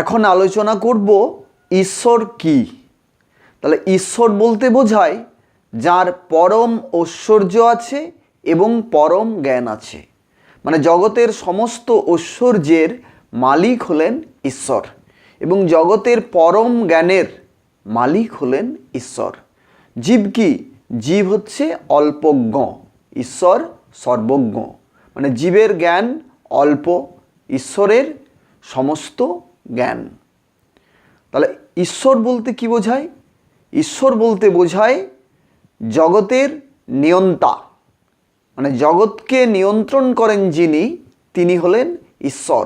এখন আলোচনা করব ঈশ্বর কি। তাহলে ঈশ্বর বলতে বোঝায় যার পরম ঐশ্বর্য আছে এবং পরম জ্ঞান আছে, মানে জগতের সমস্ত ঐশ্বর্যের মালিক হলেন ঈশ্বর এবং জগতের পরম জ্ঞানের মালিক হলেন ঈশ্বর। জীব কি? জীব হচ্ছে অল্পজ্ঞ, ঈশ্বর সর্বজ্ঞ। মানে জীবের জ্ঞান অল্প, ঈশ্বরের সমস্ত জ্ঞান। তাহলে ঈশ্বর বলতে কি বোঝায়? ঈশ্বর বলতে বোঝায় জগতের নিয়ন্তা, মানে জগৎকে নিয়ন্ত্রণ করেন যিনি, তিনি হলেন ঈশ্বর।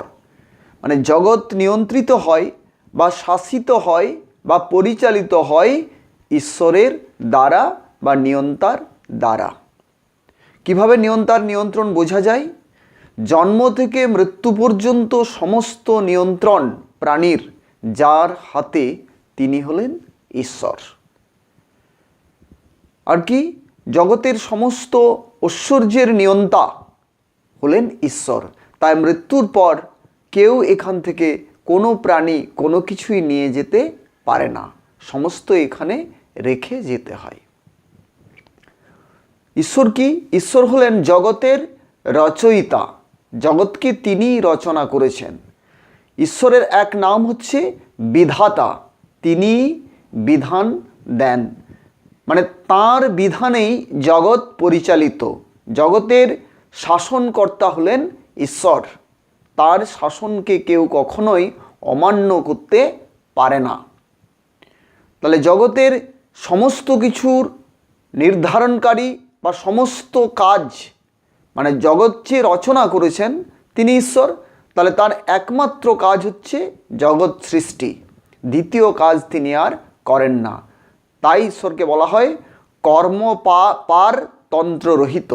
মানে জগৎ নিয়ন্ত্রিত হয় বা শাসিত হয় বা পরিচালিত হয় ঈশ্বরের দ্বারা বা নিয়ন্তার দ্বারা। কিভাবে নিয়ন্তার নিয়ন্ত্রণ বোঝা যায়? জন্ম থেকে মৃত্যু পর্যন্ত সমস্ত নিয়ন্ত্রণ প্রাণীর যার হাতে, তিনি হলেন ঈশ্বর। আর কি? জগতের সমস্ত ঐশ্বর্যের নিয়ন্তা হলেন ঈশ্বর। তাই মৃত্যুর পর কেউ এখান থেকে কোনো প্রাণী কোনো কিছুই নিয়ে যেতে পারে না, সমস্ত এখানে রেখে যেতে হয়। ঈশ্বর কি? ঈশ্বর হলেন জগতের রচয়িতা, জগৎকে তিনিই রচনা করেছেন। ঈশ্বরের এক নাম হচ্ছে বিধাতা, তিনি বিধান দেন, মানে তাঁর বিধানেই জগৎ পরিচালিত। জগতের শাসনকর্তা হলেন ঈশ্বর, তার শাসনকে কেউ কখনোই অমান্য করতে পারে না। তাহলে জগতের সমস্ত কিছুর নির্ধারণকারী বা সমস্ত কাজ, মানে জগৎ যে রচনা করেছেন তিনি ঈশ্বর। তাহলে তার একমাত্র কাজ হচ্ছে জগৎ সৃষ্টি, দ্বিতীয় কাজ তিনি আর করেন না। তাই ঈশ্বরকে বলা হয় কর্ম পার তন্ত্ররহিত,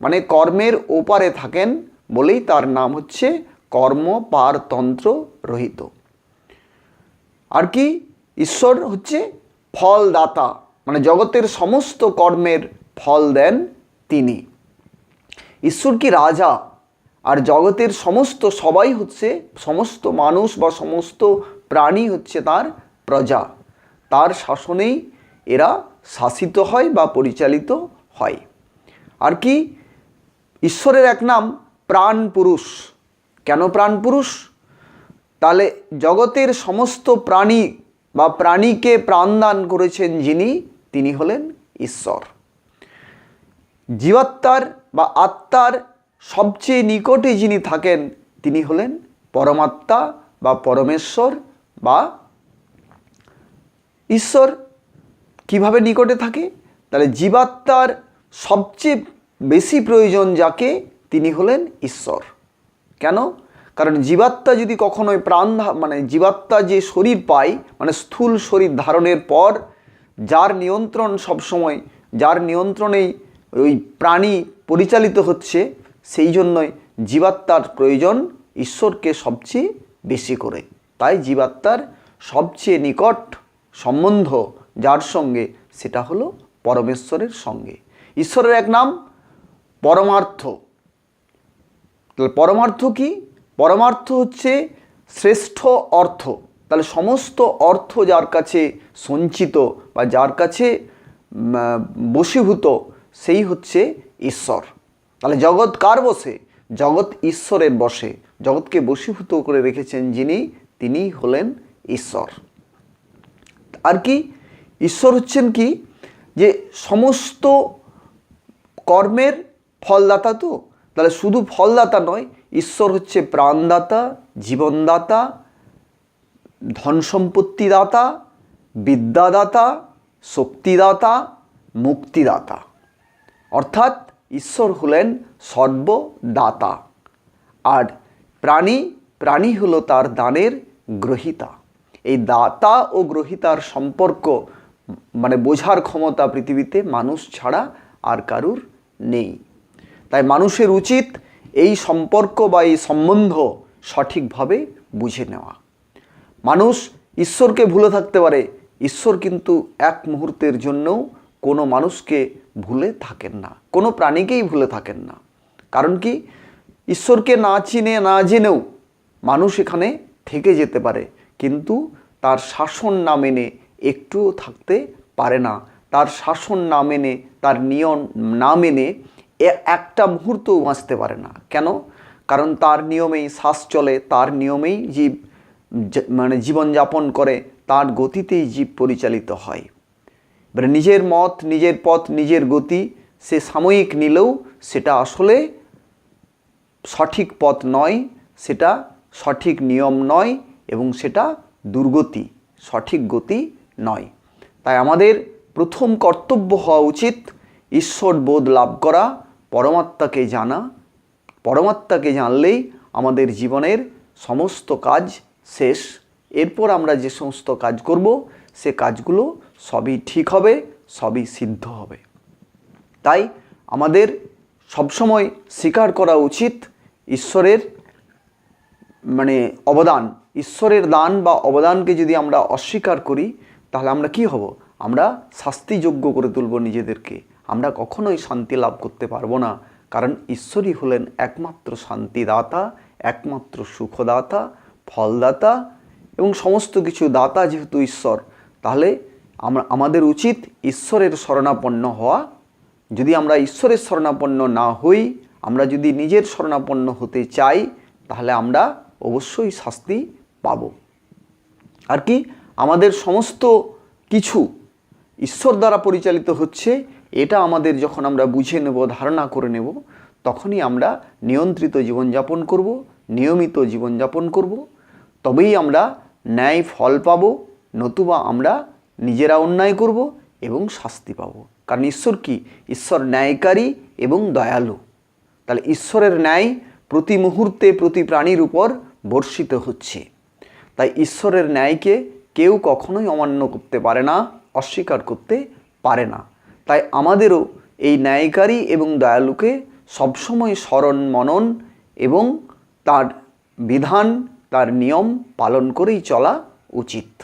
মানে কর্মের ওপারে থাকেন বলেই তার নাম হচ্ছে কর্ম পার তন্ত্র রহিত। আর কি? ঈশ্বর হচ্ছে ফলদাতা, মানে জগতের সমস্ত কর্মের ফল দেন তিনি। ঈশ্বর কি রাজা, আর জগতের সমস্ত সবাই হচ্ছে, সমস্ত মানুষ বা সমস্ত প্রাণী হচ্ছে তার প্রজা, তার শাসনেই এরা শাসিত হয় বা পরিচালিত হয়। আর কি? ঈশ্বরের এক নাম প্রাণ পুরুষ। কেন প্রাণ পুরুষ? তাহলে জগতের সমস্ত প্রাণী বা প্রাণীকে প্রাণদান করেছেন যিনি, তিনি হলেন ঈশ্বর। জীবাত্মার বা আত্মার সবচেয়ে নিকটে যিনি থাকেন তিনি হলেন পরমাত্মা বা পরমেশ্বর বা ঈশ্বর। কিভাবে নিকটে থাকে? তাহলে জীবাত্মার সবচেয়ে বেশি প্রয়োজন যাকে, তিনি হলেন ঈশ্বর। কেন? কারণ জীবাত্মা যদি কখনোই মানে জীবাত্মা যে শরীর পায়, মানে স্থূল শরীর ধারণের পর যার নিয়ন্ত্রণ সবসময়, যার নিয়ন্ত্রণেই ওই প্রাণী পরিচালিত হচ্ছে, সেই জন্যই জীবাত্মার প্রয়োজন ঈশ্বরকে সবচেয়ে বেশি করে। তাই জীবাত্মার সবচেয়ে নিকট সম্বন্ধ যার সঙ্গে, সেটা হলো পরমেশ্বরের সঙ্গে। ঈশ্বরের এক নাম পরমার্থ। তাহলে পরমার্থ কি? পরমার্থ হচ্ছে শ্রেষ্ঠ অর্থ। তাহলে সমস্ত অর্থ যার কাছে সঞ্চিত বা যার কাছে বশীভূত, সেই হচ্ছে ঈশ্বর। তাহলে জগৎ কার বশে? জগৎ ঈশ্বরের বশে। জগৎকে বশীভূত করে রেখেছেন যিনি, তিনি হলেন ঈশ্বর। আর কি? ঈশ্বর হচ্ছেন কি? যে সমস্ত কর্মের ফলদাতা। তো তাহলে শুধু ফলদাতা নয়, ঈশ্বর হচ্ছে প্রাণদাতা, জীবনদাতা, ধন সম্পত্তিদাতা, বিদ্যাদাতা, শক্তিদাতা, মুক্তিদাতা। অর্থাৎ ঈশ্বর হলেন সর্বদাতা, আর প্রাণী হলো তার দানের গ্রহীতা। এই দাতা ও গ্রহীতার সম্পর্ক মানে বোঝার ক্ষমতা পৃথিবীতে মানুষ ছাড়া আর কারুর নেই। তাই মানুষের উচিত এই সম্পর্ক বা এই সম্বন্ধ সঠিকভাবে বুঝে নেওয়া। মানুষ ঈশ্বরকে ভুলে থাকতে পারে, ঈশ্বর কিন্তু এক মুহূর্তের জন্যও কোনো মানুষকে ভুলে থাকেন না, কোনো প্রাণীকেই ভুলে থাকেন না। কারণ কি? ঈশ্বরকে না চিনে না জেনেও মানুষ এখানে থেকে যেতে পারে, কিন্তু তার শাসন না মেনে একটুও থাকতে পারে না। তার শাসন না মেনে, তার নিয়ম না মেনে একটা মুহূর্তও বাঁচতে পারে না। কেন? কারণ তার নিয়মেই শ্বাস চলে, তার নিয়মেই জীব জীবনযাপন করে, তার গতিতেই জীব পরিচালিত হয়। এবারে নিজের মত, নিজের পথ, নিজের গতি সে সাময়িক নিলেও সেটা আসলে সঠিক পথ নয়, সেটা সঠিক নিয়ম নয়, এবং সেটা দুর্গতি, সঠিক গতি নয়। তাই আমাদের প্রথম কর্তব্য হওয়া উচিত ঈশ্বর বোধ লাভ করা, পরমাত্মাকে জানা। পরমাত্মাকে জানলেই আমাদের জীবনের সমস্ত কাজ শেষ। এরপর আমরা যে সমস্ত কাজ করব সে কাজগুলো সবই ঠিক হবে, সবই সিদ্ধ হবে। তাই আমাদের সবসময় স্বীকার করা উচিত ঈশ্বরের অবদান। ঈশ্বরের দান বা অবদানকে যদি আমরা অস্বীকার করি তাহলে আমরা কি হব? আমরা শাস্তিযোগ্য করে তুলব নিজেদেরকে। আমরা কখনোই শান্তি লাভ করতে পারবো না, কারণ ঈশ্বরই হলেন একমাত্র শান্তিদাতা, একমাত্র সুখদাতা, ফলদাতা এবং সমস্ত কিছু দাতা। যেহেতু ঈশ্বর, তাহলে আমাদের উচিত ঈশ্বরের শরণাপন্ন হওয়া। যদি আমরা ঈশ্বরের শরণাপন্ন না হই, আমরা যদি নিজের শরণাপন্ন হতে চাই, তাহলে আমরা অবশ্যই শাস্তি পাব। আর কি, আমাদের সমস্ত কিছু ঈশ্বর দ্বারা পরিচালিত হচ্ছে, এটা আমাদের যখন আমরা বুঝে নেব, ধারণা করে নেব, তখনই আমরা নিয়ন্ত্রিত জীবনযাপন করব, নিয়মিত জীবনযাপন করব। তবেই আমরা ন্যায় ফল পাব, নতুবা আমরা নিজেরা অন্যায় করব এবং শাস্তি পাব। কারণ ঈশ্বর কি? ঈশ্বর ন্যায়কারী এবং দয়ালু। তাহলে ঈশ্বরের ন্যায় প্রতি মুহূর্তে প্রতি প্রাণীর উপর বর্ষিত হচ্ছে। তাই ঈশ্বরের ন্যায়কে কেউ কখনোই অমান্য করতে পারে না, অস্বীকার করতে পারে না। তাই আমাদেরও এই ন্যায়কারী এবং দয়ালুকে সবসময় স্মরণ মনন এবং তার বিধান, তার নিয়ম পালন করেই চলা উচিত।